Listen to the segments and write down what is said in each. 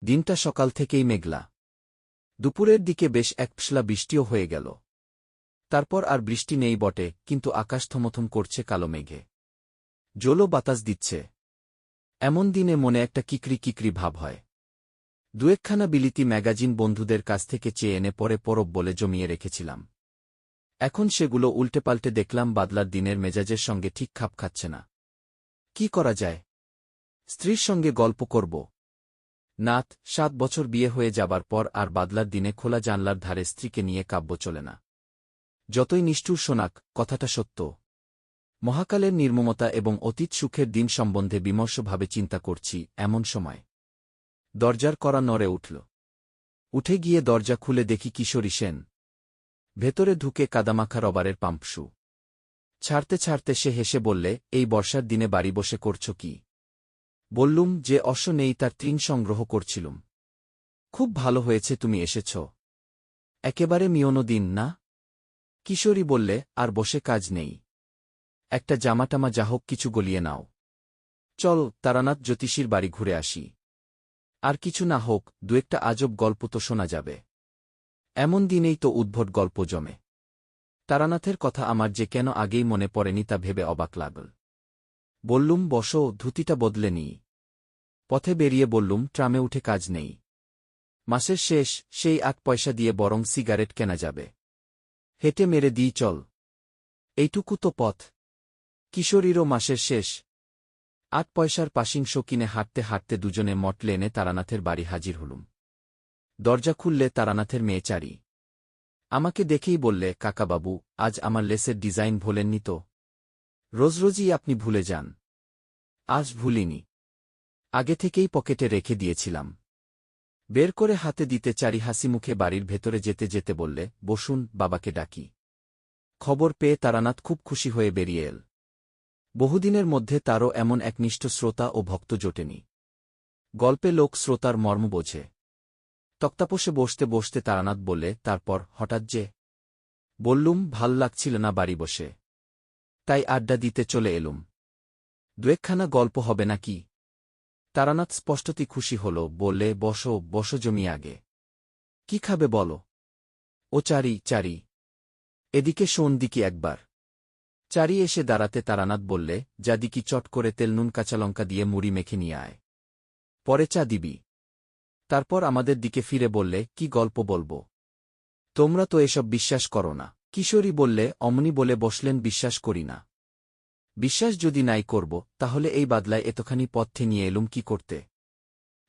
দিনটা সকাল থেকেই মেঘলা। দুপুরের দিকে বেশ এক পশলা বৃষ্টিও হয়ে গেল। তারপর আর বৃষ্টি নেই বটে, কিন্তু আকাশ থমথম করছে কালো মেঘে। জোলো বাতাস দিচ্ছে। এমন দিনে মনে একটা কিকরি কিকরি ভাব হয়। দুয়েকখানা বিলিতি ম্যাগাজিন বন্ধুদের কাছ থেকে চেয়ে এনে পরে পরব বলে জমিয়ে রেখেছিলাম। এখন সেগুলো উল্টেপাল্টে দেখলাম বাদলার দিনের মেজাজের সঙ্গে ঠিক খাপ খাচ্ছে না। কি করা যায়? স্ত্রীর সঙ্গে গল্প করব? নাত, 7 বছর বিয়ে হয়ে যাবার পর আর বাদলার দিনে খোলা জানলার ধারে স্ত্রীকে নিয়ে কাব্য চলে না। যতই নিষ্ঠুর শোনাক, কথাটা সত্য। মহাকালের নির্মমতা এবং অতীত সুখের দিন সম্বন্ধে বিমর্ষভাবে চিন্তা করছি এমন সময় দরজার কড়া নড়ে উঠল। উঠে গিয়ে দরজা খুলে দেখি কিশোরী সেন। ভেতরে ঢুকে কাদামাখা রবারের পাম্পশু ছাড়তে ছাড়তে সে হেসে বললে, এই বর্ষার দিনে বাড়ি বসে করছ কি? বললুম, যে অশ্ব নেই তার তৃণ সংগ্রহ করছিলুম। খুব ভালো হয়েছে তুমি এসেছ। একেবারে মিয়নো দিন না? কিশোরী বললে, আর বসে কাজ নেই। একটা জামাটামা যাহোক কিছু গলিয়ে নাও। চল তারানাথ জ্যোতিষীর বাড়ি ঘুরে আসি। আর কিছু না হোক, দুয়েকটা আজব গল্প তো শোনা যাবে। এমন দিনেই তো উদ্ভট গল্প জমে। তারানাথের কথা আমার যে কেন আগেই মনে পড়েনি তা ভেবে অবাক লাগল। বললুম, বসো, ধুতিটা বদলে নিই। পথে বেরিয়ে বললুম, ট্রামে উঠে কাজ নেই। মাসের শেষ, সেই 8 পয়সা দিয়ে বরং সিগারেট কেনা যাবে। হেঁটে মেরে দিই চল। এইটুকু তো পথ। কিশোরীরও মাসের শেষ। 8 পয়সার পাশিংশ কিনে হাঁটতে হাঁটতে দুজনে মটলে এনে তারানাথের বাড়ি হাজির হলুম। দরজা খুললে তারানাথের মেয়ে চারি। আমাকে দেখেই বললে, কাকাবাবু, আজ আমার লেসের ডিজাইন ভোলেননি তো? রোজরোজই আপনি ভুলে যান। আজ ভুলিনি। আগে থেকেই পকেটে রেখে দিয়েছিলাম। বের করে হাতে দিতে চারি হাসিমুখে বাড়ির ভেতরে যেতে যেতে বললে, বসুন, বাবাকে ডাকি। খবর পেয়ে তারানাথ খুব খুশি হয়ে বেরিয়ে এল। বহুদিনের মধ্যে তারও এমন একনিষ্ঠ শ্রোতা ও ভক্ত জোটেনি। গল্পে লোক শ্রোতার মর্ম বোঝে। তক্তাপোষে বসতে বসতে তারানাথ বললে, তারপর হঠাৎ যে? বললুম, ভাল লাগছিল না বাড়ি বসে। তাই আড্ডা দিতে চলে এলুম। দুয়েকখানা গল্প হবে নাকি? তারানাথ স্পষ্টতই খুশি হল, বললে, বসো বসো জমি আগে। কি খাবে বলো? ও চারি, চারি, এদিকে শোন দিকি একবার। চারি এসে দাঁড়াতে তারানাথ বললে, যা দিকি চট করে তেল নুন কাঁচালঙ্কা দিয়ে মুড়ি মেখে নিয়ে আয়। পরে চা দিবি। তারপর আমাদের দিকে ফিরে বললে, কি গল্প বলব? তোমরা তো এসব বিশ্বাস করো না। কিশোরী বললে, অমনি বলে বসলেন, বিশ্বাস করি না। বিশ্বাস যদি নাই করব, তাহলে এই বাদলায় এতখানি পথে নিয়ে এলুম কি করতে?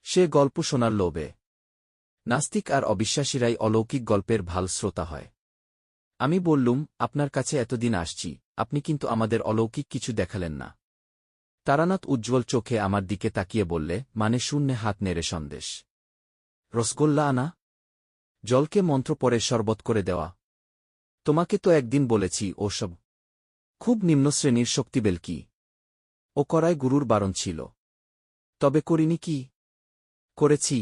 সে গল্প শোনার লোভে। নাস্তিক আর অবিশ্বাসীরাই অলৌকিক গল্পের ভাল শ্রোতা হয়। আমি বললুম, আপনার কাছে এতদিন আসছি, আপনি কিন্তু আমাদের অলৌকিক কিছু দেখালেন না। তারানাথ উজ্জ্বল চোখে আমার দিকে তাকিয়ে বললে, মানে শূন্যে হাত নেড়ে সন্দেশ, রসগোল্লা আনা, জলকে মন্ত্র পরে শরবত করে দেওয়া। তোমাকে তো একদিন বলেছি ওসব খুব নিম্নশ্রেণীর শক্তিবেল কি ও করায় গুরুর বারণ ছিল। তবে করিনি কি? করেছি।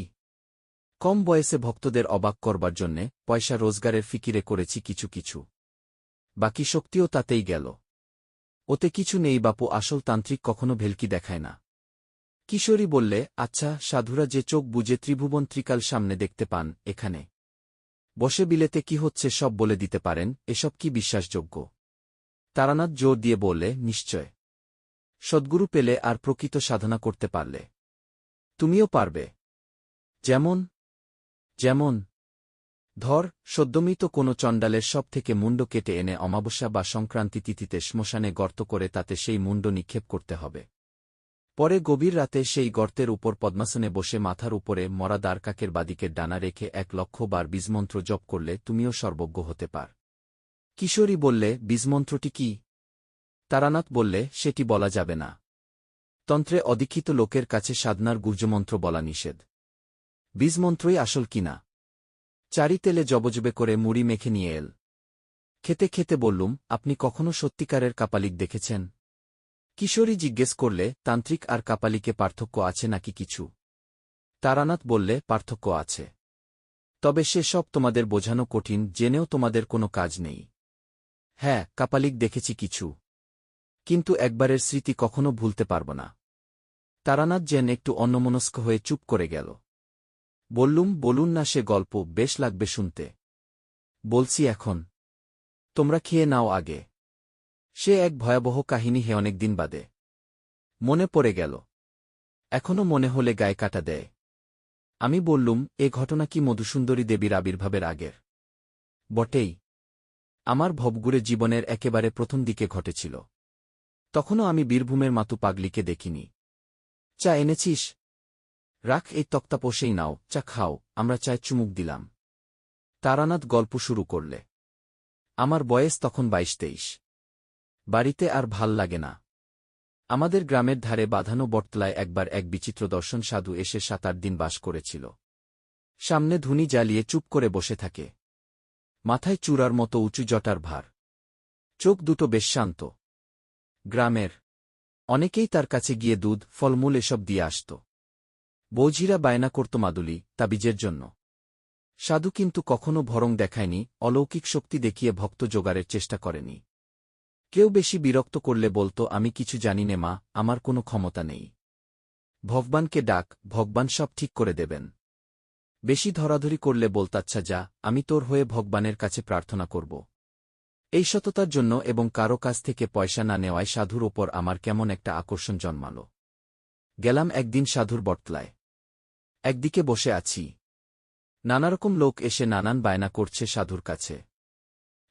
কম বয়সে ভক্তদের অবাক করবার জন্যে পয়সা রোজগারের ফিকিরে করেছি কিছু কিছু। বাকি শক্তিও তাতেই গেল। ওতে কিছু নেই বাপু, আসল তান্ত্রিক কখনো ভেলকি দেখায় না। কিশোরী বললে, আচ্ছা, সাধুরা যে চোখ বুজে ত্রিভুবন ত্রিকাল সামনে দেখতে পান, এখানে বসে বিলেতে কি হচ্ছে সব বলে দিতে পারেন, এসব কি বিশ্বাসযোগ্য? তারানাথ জোর দিয়ে বললে, নিশ্চয়। সদ্গুরু পেলে আর প্রকৃত সাধনা করতে পারলে তুমিও পারবে। যেমন? যেমন? ধর, সদ্যমিত কোনো চণ্ডালের সব থেকে মুন্ড কেটে এনে অমাবস্যা বা সংক্রান্তি তিথিতে শ্মশানে গর্ত করে তাতে সেই মুন্ড নিক্ষেপ করতে হবে। পরে গভীর রাতে সেই গর্তের উপর পদ্মাসনে বসে মাথার উপরে মরা দ্বারকাকের বাদিকের ডানা রেখে 1,00,000 বার বীজমন্ত্র জপ করলে তুমিও সর্বজ্ঞ হতে পার। কিশোরী বললে, বীজমন্ত্রটি কি? তারানাথ বললে, সেটি বলা যাবে না। তন্ত্রে অদীক্ষিত লোকের কাছে সাধনার গুহ্যমন্ত্র বলা নিষেধ। বীজমন্ত্রই আসল কিনা। চারি তেলে জবজবে করে মুড়ি মেখে নিয়ে এল। খেতে খেতে বললুম, আপনি কখনো সত্যিকারের কাপালিক দেখেছেন? কিশোরী জিজ্ঞেস করলে, তান্ত্রিক আর কাপালিকে পার্থক্য আছে নাকি কিছু? তারানাথ বললে, পার্থক্য আছে। তবে সে সব তোমাদের বোঝানো কঠিন, জেনেও তোমাদের কোনো কাজ নেই। হ্যাঁ, কাপালিক দেখেছি কিছু, কিন্তু একবারের স্মৃতি কখনো ভুলতে পারব না। তারানাথ যেন একটু অন্যমনস্ক হয়ে চুপ করে গেল। বলুন না সে গল্প বেশ লাগবে শুনতে। বলছি এখন। তোমরা খেয়ে নাও আগে। সে এক ভয়াবহ কাহিনী হে অনেকদিন বাদে মনে পড়ে গেল। এখনও মনে হলে গায়ে কাটা দেয়। আমি বললুম, এ ঘটনা কি মধুসুন্দরী দেবীর আবির্ভাবের আগের? বটেই। আমার ভবঘুরে জীবনের একেবারে প্রথম দিকে ঘটেছিল। তখনও আমি বীরভূমের মাতু পাগলিকে দেখিনি। চা এনেছিস? রাখ, এই তক্তা পোষেই নাও, চা খাও। আমরা চায় চুমুক দিলাম। তারানাথ গল্প শুরু করলে। আমার বয়স তখন 22-23। বাড়িতে আর ভাল লাগে না। আমাদের গ্রামের ধারে বাঁধানো বটতলায় একবার এক বিচিত্র দর্শন সাধু এসে 7-8 দিন বাস করেছিল। সামনে ধুনি জ্বালিয়ে চুপ করে বসে থাকে। মাথায় চূড়ার মতো উঁচু জটার ভার। চোখ দুটো বেশ শান্ত। গ্রামের অনেকেই তার কাছে গিয়ে দুধ, ফলমূল এসব দিয়ে আসত। বৌঝিরা বায়না করত মাদুলি, তাবিজের জন্য। সাধু কিন্তু কখনো ভরং দেখায়নি, অলৌকিক শক্তি দেখিয়ে ভক্ত জোগাড়ের চেষ্টা করেনি। কেউ বেশি বিরক্ত করলে বলতো, আমি কিছু জানি নে মা, আমার কোনো ক্ষমতা নেই। ভগবানকে ডাক, ভগবান সব ঠিক করে দেবেন। বেশি ধরাধরি করলে বলতাচ্ছা, যা, আমি তোর হয়ে ভগবানের কাছে প্রার্থনা করব। এই সততার জন্য এবং কারো কাছ থেকে পয়সা না নেওয়ায় সাধুর ওপর আমার কেমন একটা আকর্ষণ জন্মাল। গেলাম একদিন সাধুর বটতলায়। একদিকে বসে আছি। নানারকম লোক এসে নানান বায়না করছে সাধুর কাছে।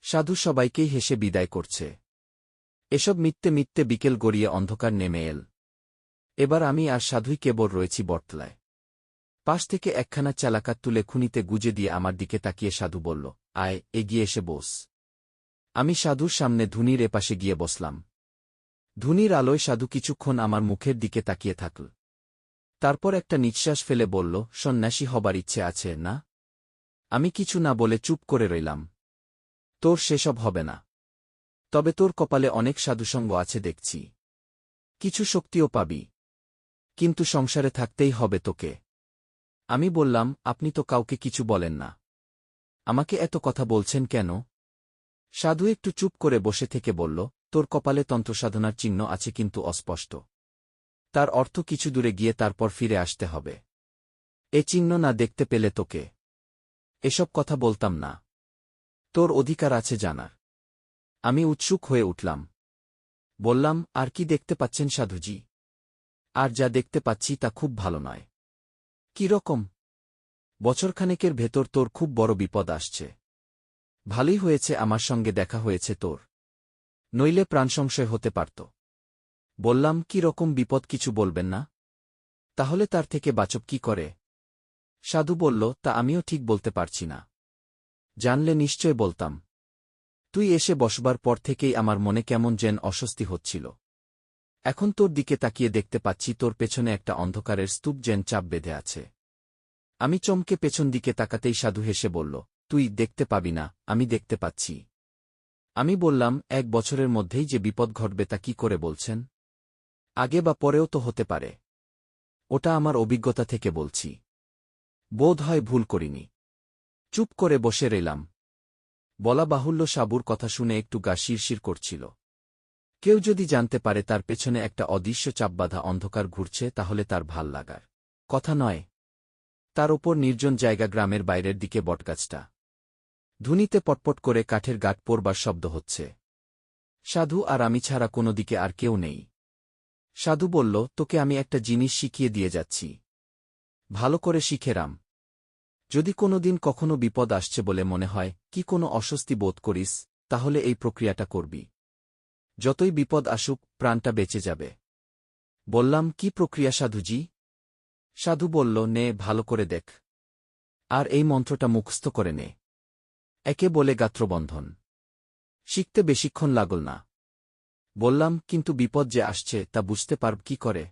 সাধু সবাইকেই হেসে বিদায় করছে। এসব মিথ্যে মিথ্যে বিকেল গড়িয়ে অন্ধকার নেমে এল। এবার আমি আর সাধুই কেবল রয়েছি বটতলায়। পাশ থেকে একখানা চালাকাত তুলে খুনিতে গুজে দিয়ে আমার দিকে তাকিয়ে সাধু বলল, আয়, এগিয়ে এসে বস। আমি সাধুর সামনে ধুনির এপাশে গিয়ে বসলাম। ধুনির আলোয় সাধু কিছুক্ষণ আমার মুখের দিকে তাকিয়ে থাকল। তারপর একটা নিঃশ্বাস ফেলে বলল, সন্ন্যাসী হবার ইচ্ছে আছে না? আমি কিছু না বলে চুপ করে রইলাম। তোর সেসব হবে না। তবে তোর কপালে অনেক সাধুসঙ্গ আছে দেখছি। কিছু শক্তিও পাবি। কিন্তু সংসারে থাকতেই হবে তোকে। আমি বললাম, আপনি তো কাউকে কিছু বলেন না। আমাকে এত কথা বলছেন কেন? সাধু একটু চুপ করে বসে থেকে বলল, তোর কপালে তন্ত্রসাধনার চিহ্ন আছে কিন্তু অস্পষ্ট। তার অর্থ কিছু দূরে গিয়ে তারপর ফিরে আসতে হবে। এ চিহ্ন না দেখতে পেলে তোকে এসব কথা বলতাম না। তোর অধিকার আছে জানার। আমি উৎসুক হয়ে উঠলাম। বললাম, আর কি দেখতে পাচ্ছেন সাধুজি? আর যা দেখতে পাচ্ছি তা খুব ভালো নয়। কি রকম? বছরখানেকের ভেতর তোর খুব বড় বিপদ আসছে। ভালোই হয়েছে আমার সঙ্গে দেখা হয়েছে তোর, নইলে প্রাণসংশয় হতে পারত। বললাম, কি রকম বিপদ কিছু বলবেন না? তাহলে তার থেকে বাঁচব কি করে? সাধু বলল, তা আমিও ঠিক বলতে পারছি না। জানলে নিশ্চয় বলতাম। তুই এসে বসবার পর থেকেই আমার মনে কেমন যেন অস্বস্তি হচ্ছিল। এখন তোর দিকে তাকিয়ে দেখতে পাচ্ছি তোর পেছনে একটা অন্ধকারের স্তূপ যেন চাপ বেঁধে আছে। আমি চমকে পেছন দিকে তাকাতেই সাধু হেসে বলল, তুই দেখতে পাবি না, আমি দেখতে পাচ্ছি। আমি বললাম, 1 বছরের মধ্যেই যে বিপদ ঘটবে তা কি করে বলছেন? আগে বা পরেও তো হতে পারে। ওটা আমার অভিজ্ঞতা থেকে বলছি। বোধ হয় ভুল করিনি। চুপ করে বসে রইলাম। বলা বাহুল্য সাবুর কথা শুনে একটু গা শিরশির করছিল। কেউ যদি জানতে পারে তার পেছনে একটা অদৃশ্য চাপবাঁধা অন্ধকার ঘুরছে তাহলে তার ভাল লাগার কথা নয়। তার ওপর নির্জন জায়গা, গ্রামের বাইরের দিকে বটগাছটা। ধুনিতে পটপট করে কাঠের গাঁট পড়বার শব্দ হচ্ছে। সাধু আর আমি ছাড়া কোনো দিকে আর কেউ নেই। সাধু বলল, তোকে আমি একটা জিনিস শিখিয়ে দিয়ে যাচ্ছি। ভালো করে শিখে রাম। যদি কোনোদিন কখনো বিপদ আসছে বলে মনে হয়, কি কোনো অস্বস্তি বোধ করিস, তাহলে এই প্রক্রিয়াটা করবি। যতই বিপদ আসুক, প্রাণটা বেঁচে যাবে। বললাম, কি প্রক্রিয়া সাধুজি? সাধু বলল, নে, ভালো করে দেখ। আর এই মন্ত্রটা মুখস্থ করে নে। একে বলে গাত্রবন্ধন। শিখতে বেশিক্ষণ লাগল না। বললাম, কিন্তু বিপদ যে আসছে তা বুঝতে পারব কি করে?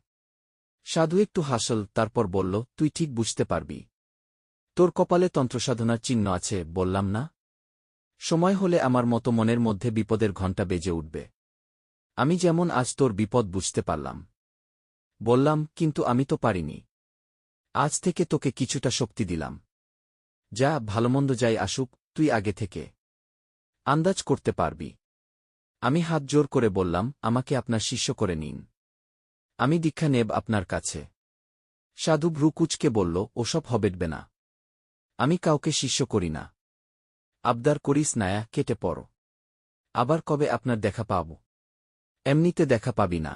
সাধু একটু হাসল, তারপর বলল, তুই ঠিক বুঝতে পারবি। তোর কপালে তন্ত্রসাধনার চিহ্ন আছে, বললাম না? সময় হলে আমার মতো মনের মধ্যে বিপদের ঘণ্টা বেজে উঠবে। আমি যেমন আজ তোর বিপদ বুঝতে পারলাম। বললাম, কিন্তু আমি তো পারিনি। আজ থেকে তোকে কিছুটা শক্তি দিলাম। যা, ভালোমন্দ যাই আসুক, তুই আগে থেকে আন্দাজ করতে পারবি। আমি হাত জোর করে বললাম, আমাকে আপনার শিষ্য করে নিন। আমি দীক্ষা নেব আপনার কাছে। সাধু ভ্রু কুঁচকে বলল, ওসব হবেটবে না। আমি কাউকে শিষ্য করি না। আবদার করিস নায়া, কেটে পড়ো। আবার কবে আপনার দেখা পাব? এমনিতে দেখা পাবি না।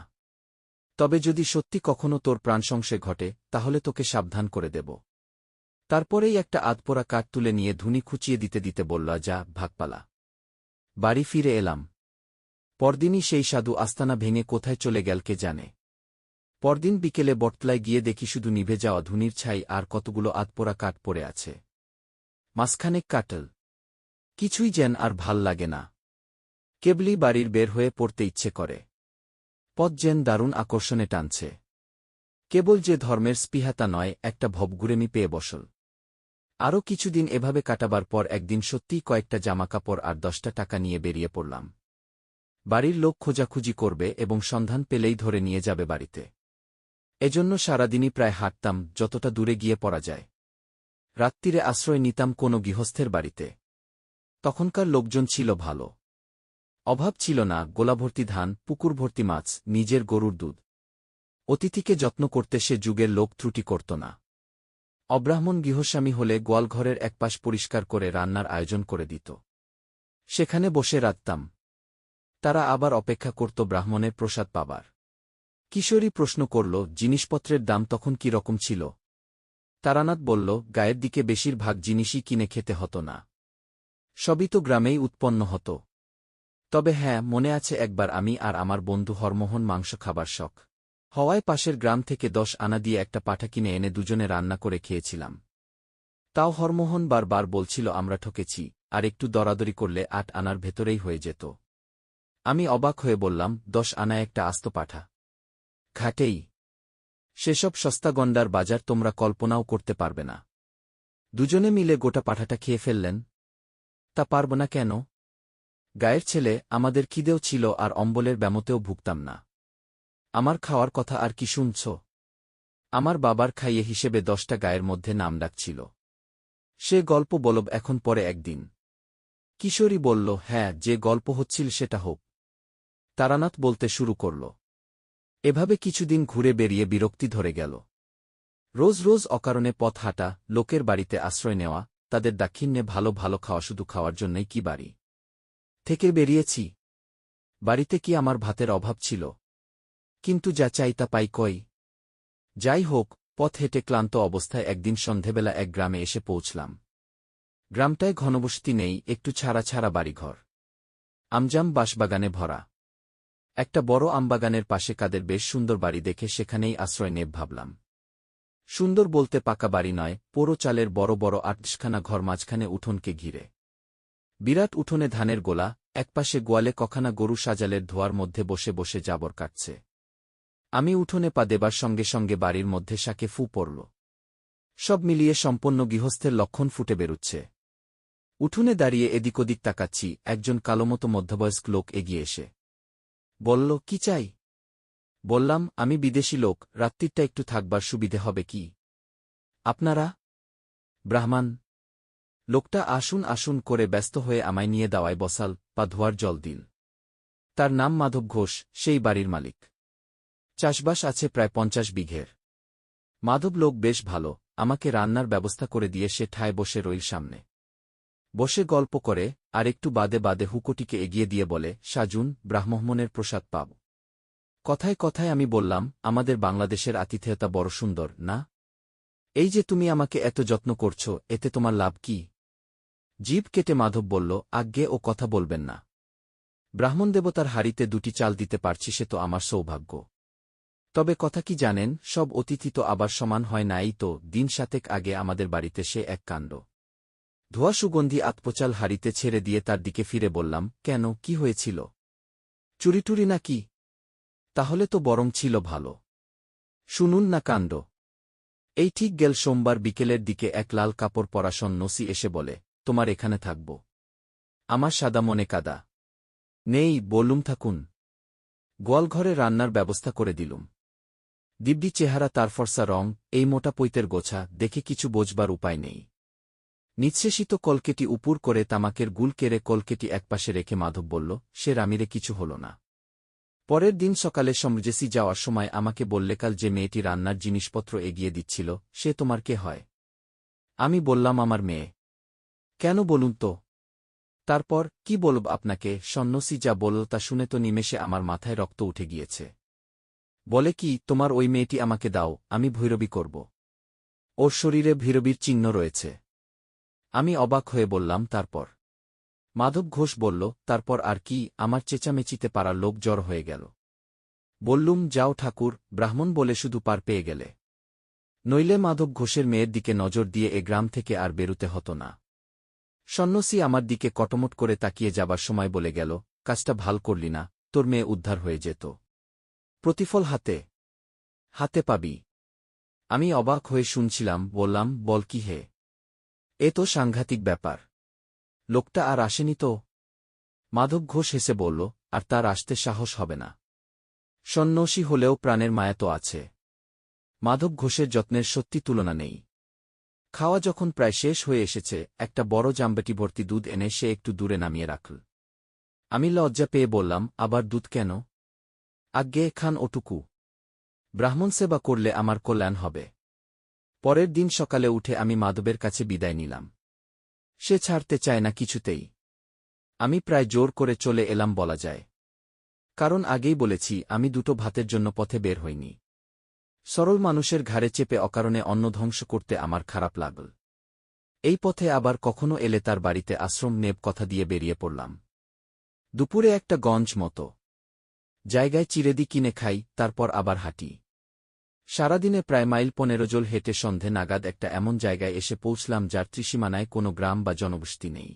তবে যদি সত্যি কখনো তোর প্রাণসংশে ঘটে, তাহলে তোকে সাবধান করে দেব। তারপরেই একটা আধপোড়া কাঠ তুলে নিয়ে ধুনি খুঁচিয়ে দিতে দিতে বলল, যা, ভাগপালা। বাড়ি ফিরে এলাম। পরদিনই সেই সাধু আস্তানা ভেঙে কোথায় চলে গেল কে জানে। পরদিন বিকেলে বটতলায় গিয়ে দেখি শুধু নিভে যাওয়া ধুনির ছাই আর কতগুলো আধপোড়া কাঠ পড়ে আছে। মাসখানেক কাটল। কিছুই যেন আর ভাল লাগে না। কেবলই বাড়ির বের হয়ে পড়তে ইচ্ছে করে। পথ যেন দারুণ আকর্ষণে টানছে। কেবল যে ধর্মের স্পৃহাতা নয়, একটা ভবঘুরেমি পেয়ে বসল। আরও কিছুদিন এভাবে কাটাবার পর একদিন সত্যিই কয়েকটা জামাকাপড় আর 10টা টাকা নিয়ে বেরিয়ে পড়লাম। বাড়ির লোক খোঁজাখুঁজি করবে এবং সন্ধান পেলেই ধরে নিয়ে যাবে বাড়িতে। এজন্য সারাদিনই প্রায় হাঁটতাম, যতটা দূরে গিয়ে পড়া যায়। রাত্রিরে আশ্রয় নিতাম কোনো গৃহস্থের বাড়িতে। তখনকার লোকজন ছিল ভালো। অভাব ছিল না, গোলাভর্তি ধান, পুকুর ভর্তি মাছ, নিজের গরুর দুধ। অতিথিকে যত্ন করতে সে যুগের লোক ত্রুটি করত না। অব্রাহ্মণ গৃহস্বামী হলে গোয়ালঘরের একপাশ পরিষ্কার করে রান্নার আয়োজন করে দিত। সেখানে বসে রাখতাম। তারা আবার অপেক্ষা করত ব্রাহ্মণের প্রসাদ পাবার। কিশোরী প্রশ্ন করল, জিনিসপত্রের দাম তখন কি রকম ছিল? তারানাথ বলল, গায়ের দিকে বেশিরভাগ জিনিসই কিনে খেতে হতো না। সবই তো গ্রামেই উৎপন্ন হতো। তবে হ্যাঁ, মনে আছে একবার আমি আর আমার বন্ধু হরমোহন মাংস খাবার শখ হওয়ায় পাশের গ্রাম থেকে 10 আনা দিয়ে একটা পাঠা কিনে এনে দুজনে রান্না করে খেয়েছিলাম। তাও হরমোহন বারবার বলছিল আমরা ঠকেছি, আর একটু দরাদরি করলে 8 আনার ভেতরেই হয়ে যেত। আমি অবাক হয়ে বললাম, 10 আনা একটা আস্ত পাঠা? ঘাটেই। সেসব সস্তা গন্ডার বাজার তোমরা কল্পনাও করতে পারবে না। দুজনে মিলে গোটা পাঠাটা খেয়ে ফেললেন। তা পারব না কেন? গায়ের ছেলে, আমাদের খিদেও ছিল আর অম্বলের ব্যামতেও ভুগতাম না। আমার খাওয়ার কথা আর কি শুনছ? আমার বাবার খাইয়ে হিসেবে 10টা গায়ের মধ্যে নাম ডাকছিল। সে গল্প বলব এখন পরে একদিন। কিশোরী বলল, হ্যাঁ, যে গল্প হচ্ছিল সেটা হোক। তারানাথ বলতে শুরু করল। এভাবে কিছুদিন ঘুরে বেরিয়ে বিরক্তি ধরে গেল। রোজ রোজ অকারণে পথ হাঁটা, লোকের বাড়িতে আশ্রয় নেওয়া, তাদের দাক্ষিণ্যে ভালো ভালো খাওয়া, শুধু খাওয়ার জন্যই কি বাড়ি থেকে বেরিয়েছি? বাড়িতে কি আমার ভাতের অভাব ছিল? কিন্তু যা চাই তা পাই কই। যাই হোক, পথ হেঁটে ক্লান্ত অবস্থায় একদিন সন্ধেবেলা এক গ্রামে এসে পৌঁছলাম। গ্রামটায় ঘনবসতি নেই, একটু ছাড়া ছাড়া বাড়িঘর। আমজাম বাঁশবাগানে ভরা। একটা বড় আমবাগানের পাশে কাদের বেশ সুন্দর বাড়ি দেখে সেখানেই আশ্রয় নেব ভাবলাম। সুন্দর বলতে পাকা বাড়ি নয়, পোড়ো চালের বড় বড় 8খানা ঘর, মাঝখানে উঠোনকে ঘিরে। বিরাট উঠোনে ধানের গোলা, একপাশে গোয়ালে কখানা গরু সাজালের ধোয়ার মধ্যে বসে বসে জাবর কাটছে। আমি উঠোনে পা দেবার সঙ্গে সঙ্গে বাড়ির মধ্যে শাকে ফু পড়ল। সব মিলিয়ে সম্পন্ন গৃহস্থের লক্ষণ ফুটে বেরুচ্ছে। উঠোনে দাঁড়িয়ে এদিক ওদিক তাকাচ্ছি, একজন কালোমতো মধ্যবয়স্ক লোক এগিয়ে এসে বলল, কি চাই? বললাম, আমি বিদেশি লোক, রাত্রিটা একটু থাকবার সুবিধে হবে কি? আপনারা ব্রাহ্মণ? লোকটা আসুন আসুন করে ব্যস্ত হয়ে আমায় নিয়ে দাওয়ায় বসাল, পা ধোয়ার জল দিল। তার নাম মাধব ঘোষ, সেই বাড়ির মালিক। চাষবাস আছে প্রায় 50 বিঘের। মাধব লোক বেশ ভালো, আমাকে রান্নার ব্যবস্থা করে দিয়ে সে ঠায় বসে রইল সামনে। বসে গল্প করে, আর একটু বাদে বাদে হুকোটিকে এগিয়ে দিয়ে বলে, সাজুন, ব্রাহ্মণের প্রসাদ পাব। কথায় কথায় আমি বললাম, আমাদের বাংলাদেশের আতিথেয়তা বড় সুন্দর, না? এই যে তুমি আমাকে এত যত্ন করছ, এতে তোমার লাভ কি? জিভ কেটে মাধব বলল, আজ্ঞে, ও কথা বলবেন না। ব্রাহ্মণ দেবতার হাড়িতে 2টি চাল দিতে পারছি, সে তো আমার সৌভাগ্য। তবে কথা কি জানেন, সব অতিথি তো আবার সমান হয় না। এই তো দিন 7 আগে আমাদের বাড়িতে সে এক কাণ্ড। ধোয়া সুগন্ধি আতপোচাল হাড়িতে ছেড়ে দিয়ে তার দিকে ফিরে বললাম, কেন, কি হয়েছিল? চুরিটুরি না কি? তাহলে তো বরং ছিল ভালো। শুনুন না কাণ্ড। এই ঠিক গেল সোমবার বিকেলের দিকে এক লাল কাপড় পরা সন্ন্যাসী এসে বলে, তোমার এখানে থাকব। আমার সাদা মনে কাদা নেই, বললুম থাকুন। গোয়ালঘরে রান্নার ব্যবস্থা করে দিলুম। দিব্যি চেহারা, তার ফর্সা রং, এই মোটা পৈতের গোছা, দেখে কিছু বোঝবার উপায় নেই। নিঃশেষিত কলকেটি উপুর করে তামাকের গুল কেড়ে কলকেটি একপাশে রেখে মাধব বলল, সে রামিরে কিছু হল না। পরের দিন সকালে সমজেসি যাওয়ার সময় আমাকে বললে, কাল যে মেয়েটি রান্নার জিনিসপত্র এগিয়ে দিচ্ছিল, সে তোমার কে হয়? আমি বললাম আমার মেয়ে। কেন বলুন তো? তারপর কি বলব আপনাকে? সন্ন্যাসী যা বলল তা শুনে তো নিমেষে আমার মাথায় রক্ত উঠে গিয়েছে। বলে কি, তোমার ওই মেয়েটি আমাকে দাও, আমি ভৈরবী করব। ওর শরীরে ভৈরবীর চিহ্ন রয়েছে। আমি অবাক হয়ে বললাম, তারপর? মাধব ঘোষ বলল, তারপর আর কি? আমার চেঁচামেচিতে পাড়ার লোক জড় হয়ে গেল। বললুম, যাও ঠাকুর, ব্রাহ্মণ বলে শুধু পার পেয়ে গেলে। নইলে মাধব ঘোষের মেয়ের দিকে নজর দিয়ে এ গ্রাম থেকে আর বেরুতে হতো না। সন্ন্যাসী আমার দিকে কটমট করে তাকিয়ে যাবার সময় বলে গেল, কাজটা ভাল করলি না, তোর মেয়ে উদ্ধার হয়ে যেত। প্রতিফল হাতে হাতে পাবি। আমি অবাক হয়ে শুনছিলাম, বললাম, বল কি হে? এ তো সাংঘাতিক ব্যাপার। লোকটা আর আসেনি তো? মাধব ঘোষ হেসে বলল, আর তার আসতে সাহস হবে না। সন্ন্যাসী হলেও প্রাণের মায়া তো আছে। মাধব ঘোষের যত্নের সত্যি তুলনা নেই। খাওয়া যখন প্রায় শেষ হয়ে এসেছে, একটা বড় জামবাটি ভর্তি দুধ এনে সে একটু দূরে নামিয়ে রাখল। আমি লজ্জা পেয়ে বললাম, আবার দুধ কেন? আজ্ঞে, খান ওটুকু। ব্রাহ্মণ সেবা করলে আমার কল্যাণ হবে। পরের দিন সকালে উঠে আমি মাধবের কাছে বিদায় নিলাম। সে ছাড়তে চায় না কিছুতেই। আমি প্রায় জোর করে চলে এলাম বলা যায়। কারণ আগেই বলেছি, আমি দুটো ভাতের জন্য পথে বের হইনি। সরল মানুষের ঘাড়ে চেপে অকারণে অন্ন ধ্বংস করতে আমার খারাপ লাগল। এই পথে আবার কখনো এলে তার বাড়িতে আশ্রম নেব কথা দিয়ে বেরিয়ে পড়লাম। দুপুরে একটা গঞ্জ মতো জায়গায় চিরেদি কিনে খাই, তারপর আবার হাঁটি। সারাদিনে প্রায় মাইল 15 জল হেঁটে সন্ধে নাগাদ একটা এমন জায়গায় এসে পৌঁছলাম যার ত্রিসীমানায় কোনো গ্রাম বা জনবসতি নেই।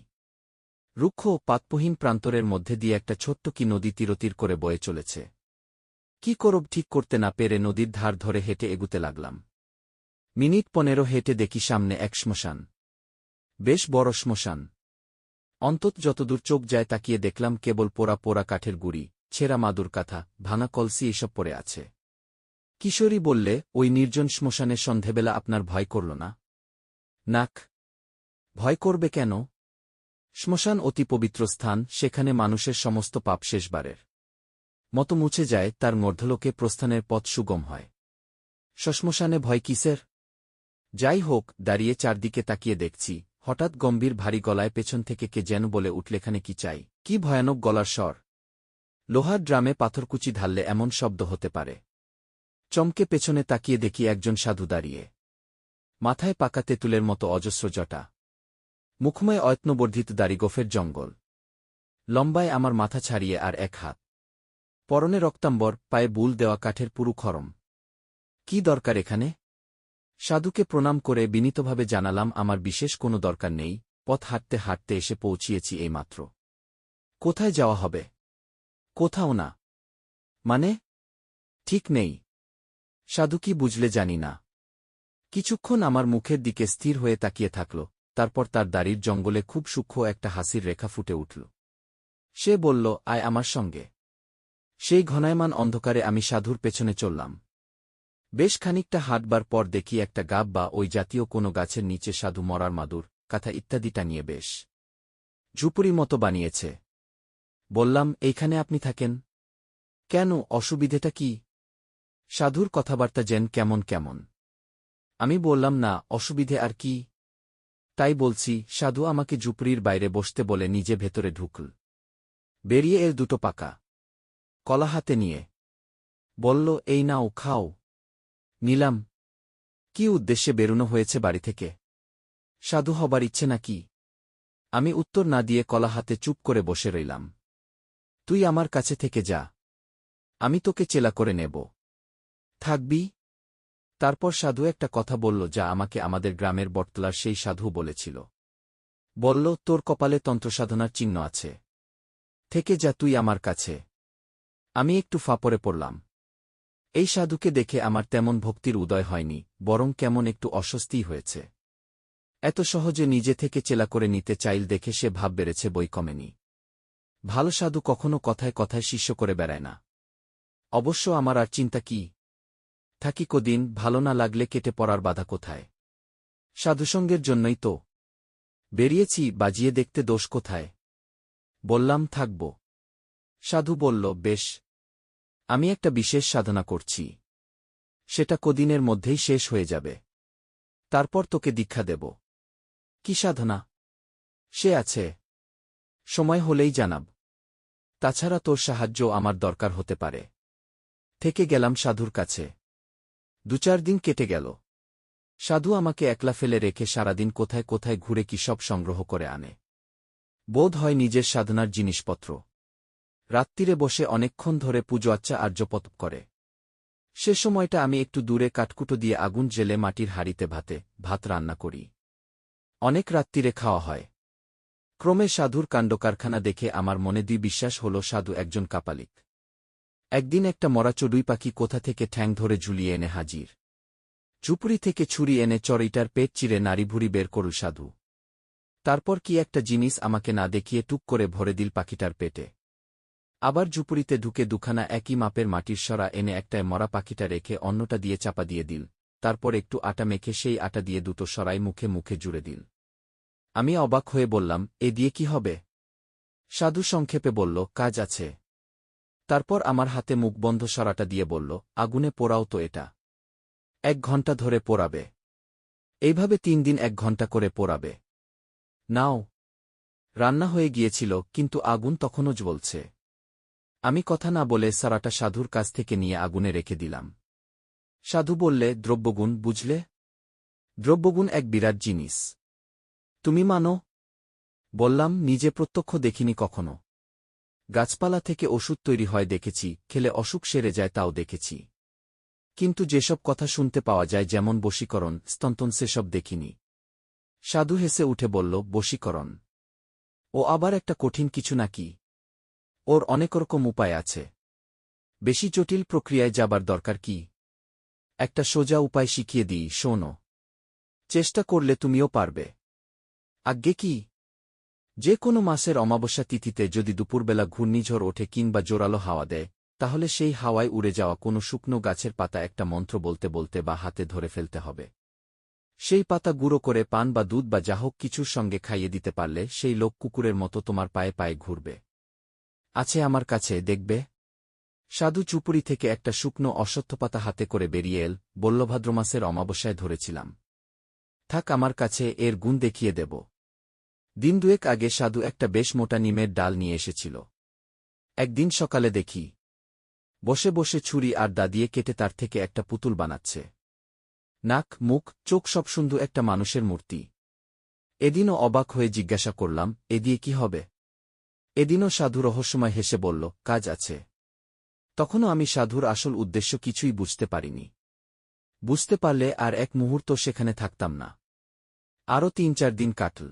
রুক্ষ পাতপহীন প্রান্তরের মধ্যে দিয়ে একটা ছোট্ট কি নদী তীরতীর করে বয়ে চলেছে। কি করব ঠিক করতে না পেরে নদীর ধার ধরে হেঁটে এগুতে লাগলাম। মিনিট 15 হেঁটে দেখি সামনে এক শ্মশান। বেশ বড় শ্মশান। অন্তত যতদূর চোখ যায় তাকিয়ে দেখলাম কেবল পোড়া পোড়া কাঠের গুঁড়ি, ছেঁড়া মাদুর কাঁথা, ভাঙা কলসি এসব পড়ে আছে। কিশোরী বললে, ওই নির্জন শ্মশানে সন্ধেবেলা আপনার ভয় করল না? নাক। ভয় করবে কেন? শ্মশান অতি পবিত্র স্থান, সেখানে মানুষের সমস্ত পাপ শেষবারের মতো মুছে যায়, তার মধ্যলোকে প্রস্থানের পথ সুগম হয়। শ্মশানে ভয় কিসের? যাই হোক, দাঁড়িয়ে চারদিকে তাকিয়ে দেখছি, হঠাৎ গম্ভীর ভারী গলায় পেছন থেকে কে যেন বলে উঠলেখানে কি চাই? কি ভয়ানক গলার স্বর! লোহার ড্রামে পাথরকুচি ঢাললে এমন শব্দ হতে পারে? চমকে পেছনে তাকিয়ে দেখি একজন সাধু দাঁড়িয়ে। মাথায় পাকা তেঁতুলের মতো অজস্র জটা। মুখময় অয়ত্নবর্ধিত দাড়ি, গোফের জঙ্গল। লম্বায় আমার মাথা ছাড়িয়ে আর এক হাত। পরনে রক্তাম্বর, পায়ে বুল দেওয়া কাঠের পুরু খরম। কি দরকার এখানে? সাধুকে প্রণাম করে বিনীতভাবে জানালাম, আমার বিশেষ কোনো দরকার নেই, পথ হাঁটতে হাঁটতে এসে পৌঁছিয়েছি এইমাত্র। কোথায় যাওয়া হবে? কোথাও না। মানে? ঠিক নেই। সাধু কি বুঝলে জানি না। কিছুক্ষণ আমার মুখের দিকে স্থির হয়ে তাকিয়ে থাকল, তারপর তার দাড়ির জঙ্গলে খুব সূক্ষ্ম একটা হাসির রেখা ফুটে উঠল। সে বলল, আয় আমার সঙ্গে। সেই ঘনায়মান অন্ধকারে আমি সাধুর পেছনে চললাম। বেশ খানিকটা হাঁটবার পর দেখি একটা গাব বা ওই জাতীয় কোনো গাছের নিচে সাধু মরার মাদুর, কাঁথা ইত্যাদি টানিয়ে বেশ ঝুপড়ি মতো বানিয়েছে। বললাম, এইখানে আপনি থাকেন? কেন, অসুবিধেটা কি? সাধুর কথাবার্তা যেন কেমন কেমন। আমি বললাম, না, অসুবিধে আর কি? তাই বলছি। সাধু আমাকে ঝুপড়ির বাইরে বসতে বলে নিজে ভেতরে ঢুকল। বেরিয়ে এর দুটো পাকা কলা হাতে নিয়ে বলল, এই নাও, খাও। নিলাম। কি উদ্দেশ্যে বেরোনো হয়েছে বাড়ি থেকে? সাধু হবার ইচ্ছে নাকি? আমি উত্তর না দিয়ে কলা হাতে চুপ করে বসে রইলাম। তুই আমার কাছে থেকে যা, আমি তোকে চেলা করে নেব। থাকবি? তারপর সাধু একটা কথা বলল যা আমাকে আমাদের গ্রামের বটতলার সেই সাধু বলেছিল। বলল, তোর কপালে তন্ত্রসাধনার চিহ্ন আছে, থেকে যা তুই আমার কাছে। আমি একটু ফাঁপড়ে পড়লাম। এই সাধুকে দেখে আমার তেমন ভক্তির উদয় হয়নি, বরং কেমন একটু অস্বস্তিই হয়েছে। এত সহজে নিজে থেকে চেলা করে নিতে চাইল দেখে সে ভাব বেড়েছে, বই কমেনি। ভালো সাধু কখনো কথায় কথায় শিষ্য করে বেড়ায় না। অবশ্য আমার আর চিন্তা কি? থাকি কদিন, ভালো না লাগলে কেটে পড়ার বাধা কোথায়? সাধুসঙ্গের জন্যই তো বেরিয়েছি, বাজিয়ে দেখতে দোষ কোথায়? বললাম, থাকব। সাধু বলল, বেশ। আমি একটা বিশেষ সাধনা করছি, সেটা কদিনের মধ্যেই শেষ হয়ে যাবে। তারপর তোকে দীক্ষা দেব। কি সাধনা? সে আছে। সময় হলেই জানাব। তাছাড়া তোর সাহায্য আমার দরকার হতে পারে। থেকে গেলাম সাধুর কাছে। ২-৪ দিন কেটে গেল। সাধু আমাকে একলা ফেলে রেখে সারাদিন কোথায় কোথায় ঘুরে কি সব সংগ্রহ করে আনে। বোধ হয় নিজের সাধনার জিনিসপত্র। রাত্রিরে বসে অনেকক্ষণ ধরে পুজোআচ্চা আর জপতপ করে। সে সময়টা আমি একটু দূরে কাঠকুটো দিয়ে আগুন জ্বেলে মাটির হাঁড়িতে ভাত রান্না করি। অনেক রাত্রিরে খাওয়া হয়। ক্রমে সাধুর কাণ্ডকারখানা দেখে আমার মনে বিশ্বাস হল সাধু একজন কাপালিক। একদিন একটা মরা চড়ুই পাখি কোথা থেকে ঠ্যাং ধরে ঝুলিয়ে এনে হাজির। ঝুপড়ি থেকে ছুরি এনে চড়ইটার পেট চিরে নাড়িভুড়ি বের করল সাধু। তারপর কি একটা জিনিস আমাকে না দেখিয়ে টুক করে ভরে দিল পাখিটার পেটে। আবার ঝুপড়িতে ঢুকে দুখানা একই মাপের মাটির সরা এনে একটায় মরা পাখিটা রেখে অন্যটা দিয়ে চাপা দিয়ে দিল। তারপর একটু আটা মেখে সেই আটা দিয়ে দুটো সরাই মুখে মুখে জুড়ে দিল। আমি অবাক হয়ে বললাম, এ দিয়ে কি হবে? সাধু সংক্ষেপে বলল, কাজ আছে। তারপর আমার হাতে মুখবন্ধ সরাটা দিয়ে বলল, আগুনে পোড়াও তো এটা। 1 ঘণ্টা ধরে পোড়াবে। এইভাবে 3 দিন 1 ঘণ্টা করে পোড়াবে। নাও। রান্না হয়ে গিয়েছিল, কিন্তু আগুন তখনও জ্বলছে। আমি কথা না বলে সরাটা সাধুর কাছ থেকে নিয়ে আগুনে রেখে দিলাম। সাধু বললে, দ্রব্যগুণ বুঝলে? দ্রব্যগুণ এক বিরাট জিনিস। তুমি মানো? বললাম, নিজে প্রত্যক্ষ দেখিনি কখনো। গাছপালা থেকে ওষুধ তৈরি হয় দেখেছি, খেলে অসুখ সেরে যায় তাও দেখেছি। কিন্তু যেসব কথা শুনতে পাওয়া যায় যেমন বশীকরণ, স্তন্তন সেসব দেখিনি। সাধু হেসে উঠে বলল, বশীকরণ? ও আবার একটা কঠিন কিছু নাকি? ওর অনেক রকম উপায় আছে। বেশি জটিল প্রক্রিয়ায় যাবার দরকার কি? একটা সোজা উপায় শিখিয়ে দিই, শোনো। চেষ্টা করলে তুমিও পারবে। আজ্ঞে কি? যে কোনো মাসের অমাবস্যা তিথিতে যদি দুপুরবেলা ঘূর্ণিঝড় ওঠে কিংবা জোরালো হাওয়া দেয়, তাহলে সেই হাওয়ায় উড়ে যাওয়া কোনো শুকনো গাছের পাতা একটা মন্ত্র বলতে বলতে বা হাতে ধরে ফেলতে হবে। সেই পাতা গুঁড়ো করে পান বা দুধ বা যা হোক কিছুর সঙ্গে খাইয়ে দিতে পারলে সেই লোক কুকুরের মতো তোমার পায়ে পায়ে ঘুরবে। আছে আমার কাছে, দেখবে। সাধু চুপুরি থেকে একটা শুকনো অশ্বত্থ পাতা হাতে করে বেরিয়ে এল, বলল, ভাদ্রমাসের অমাবস্যায় ধরেছিলাম। থাক, আমার কাছে, এর গুণ দেখিয়ে দেব। দিন 2 আগে সাধু একটা বেশ মোটা নিমের ডাল নিয়ে এসেছিল। একদিন সকালে দেখি বসে বসে ছুরি আর দা দিয়ে কেটে তার থেকে একটা পুতুল বানাচ্ছে। নাক, মুখ, চোখ সব সুন্দর একটা মানুষের মূর্তি। এদিনও অবাক হয়ে জিজ্ঞাসা করলাম, এ দিয়ে কি হবে? এদিনও সাধু রহস্যময় হেসে বলল, কাজ আছে। তখনও আমি সাধুর আসল উদ্দেশ্য কিছুই বুঝতে পারিনি। বুঝতে পারলে আর এক মুহূর্ত সেখানে থাকতাম না। আরও 3-4 দিন কাটল।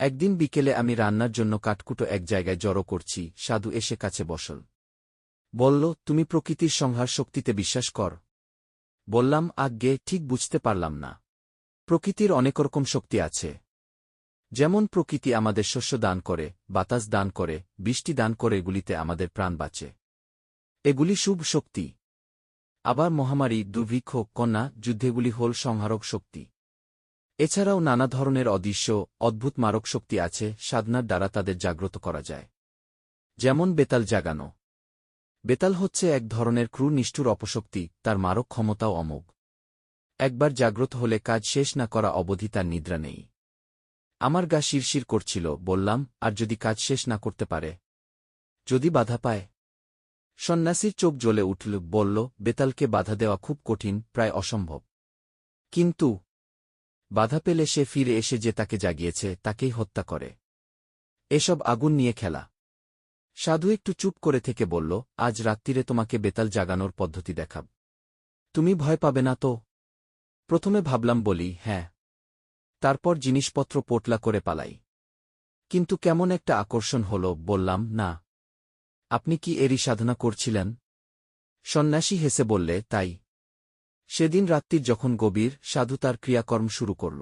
একদিন বিকেলে আমি রান্নার জন্য কাঠকুটো এক জায়গায় জড়ো করছি, সাধু এসে কাছে বসল। বলল, তুমি প্রকৃতির সংহার শক্তিতে বিশ্বাস কর? বললাম, আজ্ঞে, ঠিক বুঝতে পারলাম না। প্রকৃতির অনেক রকম শক্তি আছে। যেমন প্রকৃতি আমাদের শস্য দান করে, বাতাস দান করে, বৃষ্টি দান করে, এগুলিতে আমাদের প্রাণ বাঁচে। এগুলি শুভ শক্তি। আবার মহামারী, দুর্ভিক্ষ, কন্যা, যুদ্ধেগুলি হল সংহারক শক্তি। এছাড়াও নানা ধরনের অদৃশ্য, অদ্ভুত মারক শক্তি আছে, সাধনার দ্বারা তাদের জাগ্রত করা যায়। যেমন বেতাল জাগানো। বেতাল হচ্ছে এক ধরনের ক্রূর নিষ্ঠুর অপশক্তি, তার মারক ক্ষমতাও অমোঘ। একবার জাগ্রত হলে কাজ শেষ না করা অবধি তার নিদ্রা নেই। আমার গা শিরশির করছিল, বললাম, আর যদি কাজ শেষ না করতে পারে? যদি বাধা পায়? সন্ন্যাসীর চোখ জ্বলে উঠল, বলল, বেতালকে বাধা দেওয়া খুব কঠিন, প্রায় অসম্ভব। কিন্তু বাধা পেলে সে ফিরে এসে যে তাকে জাগিয়েছে তাকেই হত্যা করে। এসব আগুন নিয়ে খেলা। সাধু একটু চুপ করে থেকে বলল, আজ রাত্রিরে তোমাকে বেতাল জাগানোর পদ্ধতি দেখাব। তুমি ভয় পাবে না তো? প্রথমে ভাবলাম বলি, হ্যাঁ। তারপর জিনিসপত্র পোটলা করে পালাই। কিন্তু কেমন একটা আকর্ষণ হল, বললাম, না। আপনি কি এরই সাধনা করছিলেন? সন্ন্যাসী হেসে বললে, তাই। সেদিন রাত্রির যখন গভীর, সাধু তার ক্রিয়াকর্ম শুরু করল।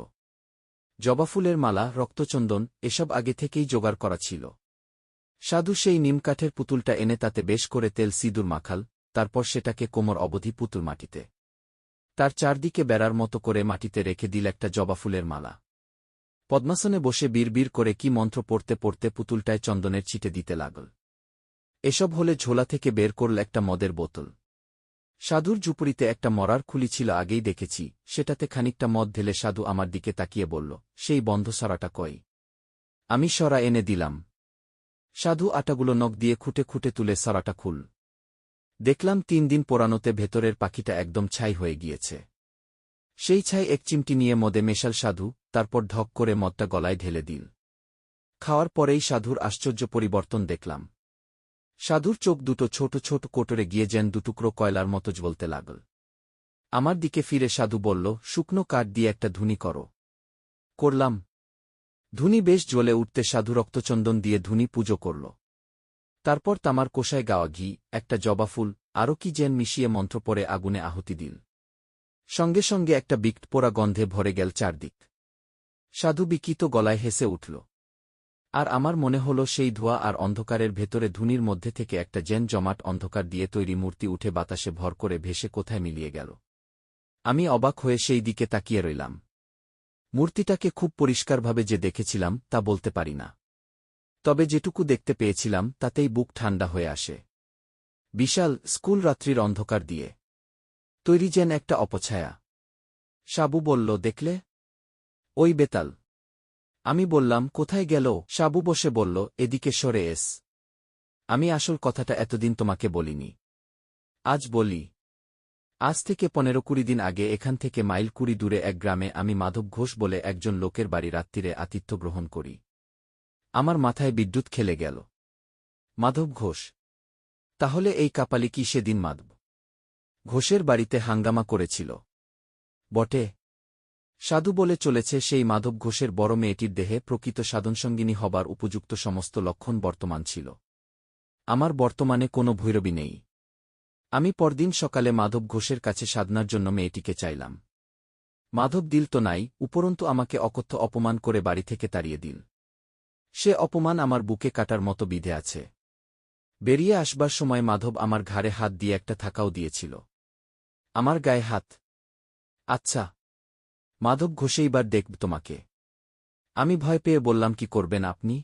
জবাফুলের মালা, রক্তচন্দন, এসব আগে থেকেই জোগাড় করা ছিল। সাধু সেই নিমকাঠের পুতুলটা এনে তাতে বেশ করে তেল সিঁদুর মাখাল, তারপর সেটাকে কোমর অবধি পুতুল মাটিতে, তার চারদিকে বেড়ার মতো করে মাটিতে রেখে দিল একটা জবাফুলের মালা। পদ্মাসনে বসে বিড়বিড় করে কি মন্ত্র পড়তে পড়তে পুতুলটায় চন্দনের ছিটে দিতে লাগল। এসব হলে ঝোলা থেকে বের করল একটা মদের বোতল। সাধুর ঝুপড়িতে একটা মরার খুলি ছিল, আগেই দেখেছি। সেটাতে খানিকটা মদ ঢেলে সাধু আমার দিকে তাকিয়ে বলল, সেই বন্ধ সরাটা কই? আমি সরা এনে দিলাম। সাধু আটাগুলো নখ দিয়ে খুঁটে খুঁটে তুলে সরাটা খুল। দেখলাম 3 দিন পোড়ানোতে ভেতরের পাখিটা একদম ছাই হয়ে গিয়েছে। সেই ছাই এক চিমটি নিয়ে মদে মেশাল সাধু, তারপর ঢক করে মদটা গলায় ঢেলে দিল। খাওয়ার পরেই সাধুর আশ্চর্য পরিবর্তন দেখলাম। সাধুর চোখ দুটো ছোট ছোট কোটরে গিয়ে যেন দুটুকরো কয়লার মতো জ্বলতে লাগল। আমার দিকে ফিরে সাধু বলল, শুকনো কাঠ দিয়ে একটা ধুনি করো। করলাম। ধুনি বেশ জ্বলে উঠতে সাধু রক্তচন্দন দিয়ে ধুনি পুজো করল। তারপর তামার কোষায় গাওয়া ঘি, একটা জবাফুল, আরও কি যেন মিশিয়ে মন্ত্র পড়ে আগুনে আহুতি দিল। সঙ্গে সঙ্গে একটা বিকট পোড়া গন্ধে ভরে গেল চারদিক। সাধু বিকিত গলায় হেসে উঠল। আর আমার মনে হল সেই ধোঁয়া আর অন্ধকারের ভেতরে ধুনির মধ্যে থেকে একটা যেন জমাট অন্ধকার দিয়ে তৈরি মূর্তি উঠে বাতাসে ভর করে ভেসে কোথায় মিলিয়ে গেল। আমি অবাক হয়ে সেই দিকে তাকিয়ে রইলাম। মূর্তিটাকে খুব পরিষ্কারভাবে যে দেখেছিলাম তা বলতে পারি না, তবে যেটুকু দেখতে পেয়েছিলাম তাতেই বুক ঠান্ডা হয়ে আসে। বিশাল, স্কুল রাত্রির অন্ধকার দিয়ে তৈরি যেন একটা অপছায়া। সাবু বলল, দেখলে? ওই বেতাল। আমি বললাম, কোথায় গেল? সাবু বসে বলল, এদিকে সরে এস। আমি আসল কথাটা এতদিন তোমাকে বলিনি, আজ বলি। আজ থেকে 15-20 দিন আগে এখান থেকে মাইল 20 দূরে এক গ্রামে আমি মাধব ঘোষ বলে একজন লোকের বাড়ি রাত্রিরে আতিথ্য গ্রহণ করি। আমার মাথায় বিদ্যুৎ খেলে গেল। মাধব ঘোষ? তাহলে এই কাপালি কি সেদিন মাধব ঘোষের বাড়িতে হাঙ্গামা করেছিল? বটে। সাধু বলে চলেছে, সেই মাধব ঘোষের বড় মেয়েটির দেহে প্রকৃত সাধনসঙ্গিনী হবার উপযুক্ত সমস্ত লক্ষণ বর্তমান ছিল। আমার বর্তমানে কোনো ভৈরবী নেই। আমি পরদিন সকালে মাধব ঘোষের কাছে সাধনার জন্য মেয়েটিকে চাইলাম। মাধব দিল তো নাই, উপরন্তু আমাকে অকথ্য অপমান করে বাড়ি থেকে তাড়িয়ে দিল। সে অপমান আমার বুকে কাটার মতো বিঁধে আছে। বেরিয়ে আসবার সময় মাধব আমার ঘাড়ে হাত দিয়ে একটা ধাক্কাও দিয়েছিল। আমার গায়ে হাত। আচ্ছা, মাধব ঘোষে এইবার দেখব তোমাকে। আমি ভয় পেয়ে বললাম, কি করবেন আপনি?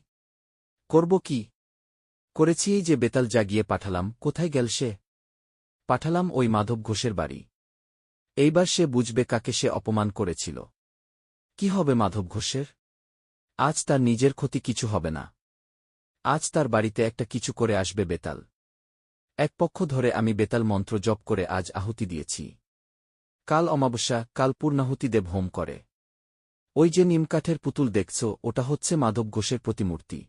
করব কি? করেছি এই যে বেতাল জাগিয়ে পাঠালাম। কোথায় গেল সে? পাঠালাম ওই মাধব ঘোষের বাড়ি। এইবার সে বুঝবে কাকে সে অপমান করেছিল। কি হবে মাধব ঘোষের? আজ তার নিজের ক্ষতি কিছু হবে না। আজ তার বাড়িতে একটা কিছু করে আসবে বেতাল। এক পক্ষ ধরে আমি বেতাল মন্ত্র জপ করে আজ আহুতি দিয়েছি। কাল অমাবস্যা, কাল পূর্ণাহুতি দেব হোম করে। ওই যে নিমকাঠের পুতুল দেখছ, ওটা হচ্ছে মাধব ঘোষের প্রতিমূর্তি।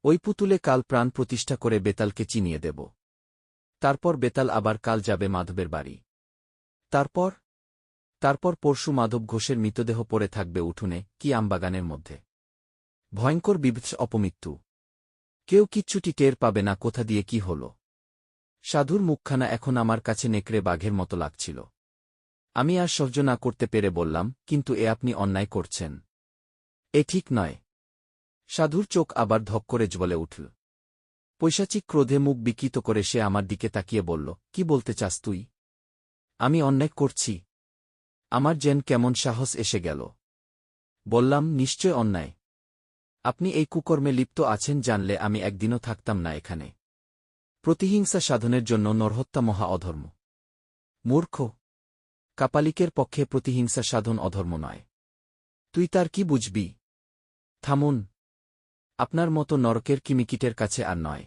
ওই পুতুলে কাল প্রাণ প্রতিষ্ঠা করে বেতালকে চিনিয়ে দেব। তারপর বেতাল আবার কাল যাবে মাধবের বাড়ি। তারপর তারপর পরশু মাধব ঘোষের মৃতদেহ পড়ে থাকবে উঠোনে কি আমবাগানের মধ্যে। ভয়ঙ্কর বিভৎস অপমৃত্যু। কেউ কিচ্ছুটি টের পাবে না কোথা দিয়ে কি হল। সাধুর মুখখানা এখন আমার কাছে নেকড়ে বাঘের মতো লাগছিল। আমি আর সহ্য না করতে পেরে বললাম, কিন্তু এ আপনি অন্যায় করছেন। এ ঠিক নয়। সাধুর চোখ আবার ধক করে জ্বলে উঠল। পৈশাচিক ক্রোধে মুখ বিকৃত করে সে আমার দিকে তাকিয়ে বলল, কি বলতে চাস তুই? আমি অন্যায় করছি? আমার যেন কেমন সাহস এসে গেল। বললাম, নিশ্চয় অন্যায়। আপনি এই কুকর্মে লিপ্ত আছেন জানলে আমি একদিনও থাকতাম না এখানে। প্রতিহিংসা সাধনের জন্য নরহত্যা মহা অধর্ম। মূর্খ! কাপালিকের পক্ষে প্রতিহিংসা সাধন অধর্ম নয়। তুই তার কি বুঝবি? থামুন। আপনার মতো নরকের কিমিকিটের কাছে আর নয়।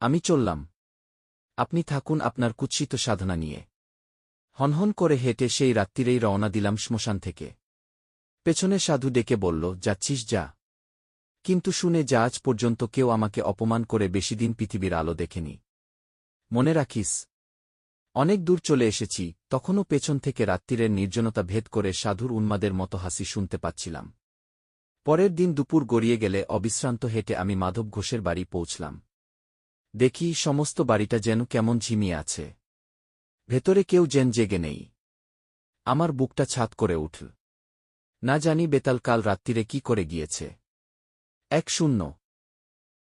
আমি চললাম। আপনি থাকুন আপনার কুৎসিত সাধনা নিয়ে। হনহন করে হেঁটে সেই রাত্রিরেই রওনা দিলাম শ্মশান থেকে। পেছনে সাধু ডেকে বলল, যাচ্ছিস যা, কিন্তু শুনে যা, আজ পর্যন্ত কেউ আমাকে অপমান করে বেশিদিন পৃথিবীর আলো দেখেনি। মনে রাখিস। অনেক দূর চলে এসেছি, তখনও পেছন থেকে রাত্রিরের নির্জনতা ভেদ করে সাধুর উন্মাদের মতো হাসি শুনতে পাচ্ছিলাম। পরের দিন দুপুর গড়িয়ে গেলে অবিশ্রান্ত হেঁটে আমি মাধব ঘোষের বাড়ি পৌঁছলাম। দেখি সমস্ত বাড়িটা যেন কেমন ঝিমিয়ে আছে। ভেতরে কেউ যেন জেগে নেই। আমার বুকটা ছাদ করে উঠল। না জানি বেতাল কাল রাত্রিরে কি করে গিয়েছে। 1-0